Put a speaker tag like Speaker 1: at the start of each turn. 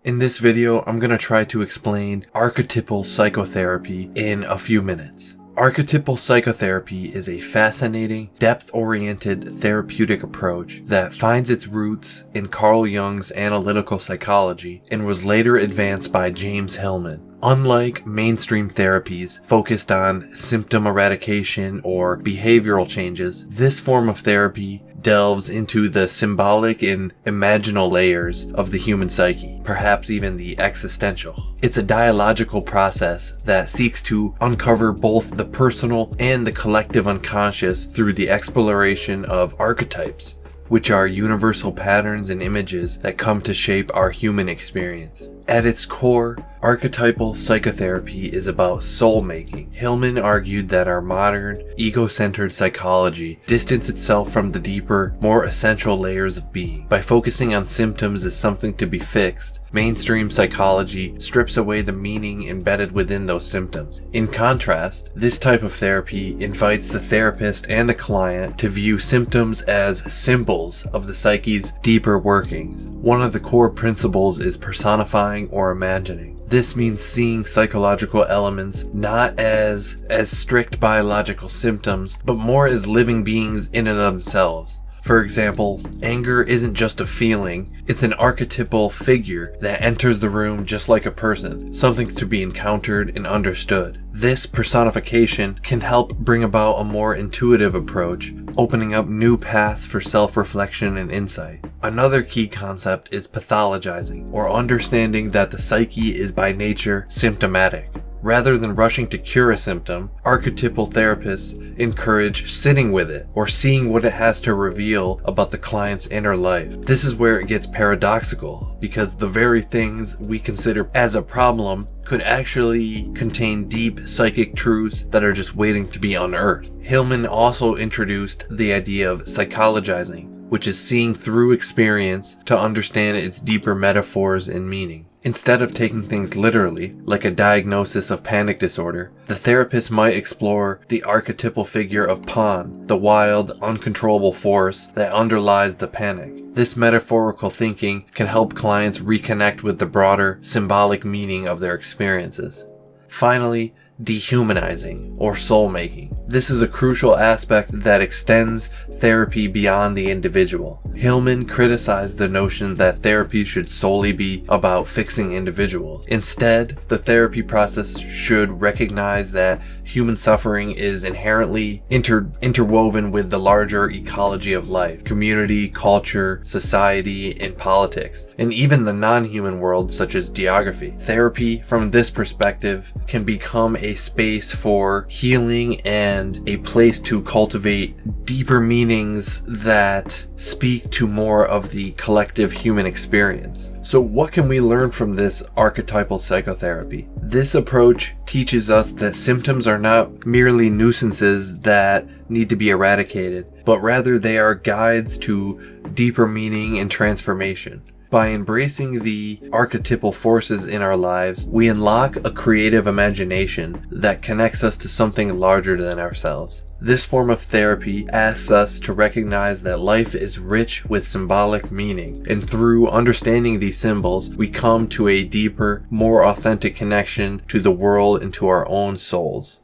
Speaker 1: In this video, I'm going to try to explain archetypal psychotherapy in a few minutes. Archetypal psychotherapy is a fascinating, depth-oriented therapeutic approach that finds its roots in Carl Jung's analytical psychology and was later advanced by James Hillman. Unlike mainstream therapies focused on symptom eradication or behavioral changes, this form of therapy delves into the symbolic and imaginal layers of the human psyche, perhaps even the existential. It's a dialogical process that seeks to uncover both the personal and the collective unconscious through the exploration of archetypes, which are universal patterns and images that come to shape our human experience. At its core, archetypal psychotherapy is about soul-making. Hillman argued that our modern, ego-centered psychology distanced itself from the deeper, more essential layers of being. By focusing on symptoms as something to be fixed, mainstream psychology strips away the meaning embedded within those symptoms. In contrast, this type of therapy invites the therapist and the client to view symptoms as symbols of the psyche's deeper workings. One of the core principles is personifying or imagining. This means seeing psychological elements not as strict biological symptoms, but more as living beings in and of themselves. For example, anger isn't just a feeling, it's an archetypal figure that enters the room just like a person, something to be encountered and understood. This personification can help bring about a more intuitive approach, opening up new paths for self-reflection and insight. Another key concept is pathologizing, or understanding that the psyche is by nature symptomatic. Rather than rushing to cure a symptom, archetypal therapists encourage sitting with it or seeing what it has to reveal about the client's inner life. This is where it gets paradoxical, because the very things we consider as a problem could actually contain deep psychic truths that are just waiting to be unearthed. Hillman also introduced the idea of psychologizing, which is seeing through experience to understand its deeper metaphors and meaning. Instead of taking things literally, like a diagnosis of panic disorder, the therapist might explore the archetypal figure of Pan, the wild, uncontrollable force that underlies the panic. This metaphorical thinking can help clients reconnect with the broader, symbolic meaning of their experiences. Finally, dehumanizing, or soul-making. This is a crucial aspect that extends therapy beyond the individual. Hillman criticized the notion that therapy should solely be about fixing individuals. Instead, the therapy process should recognize that human suffering is inherently interwoven with the larger ecology of life, community, culture, society, and politics, and even the non-human world such as geography. Therapy, from this perspective, can become a space for healing and a place to cultivate deeper meanings that speak to more of the collective human experience. So what can we learn from this archetypal psychotherapy? This approach teaches us that symptoms are not merely nuisances that need to be eradicated, but rather they are guides to deeper meaning and transformation. By embracing the archetypal forces in our lives, we unlock a creative imagination that connects us to something larger than ourselves. This form of therapy asks us to recognize that life is rich with symbolic meaning, and through understanding these symbols, we come to a deeper, more authentic connection to the world and to our own souls.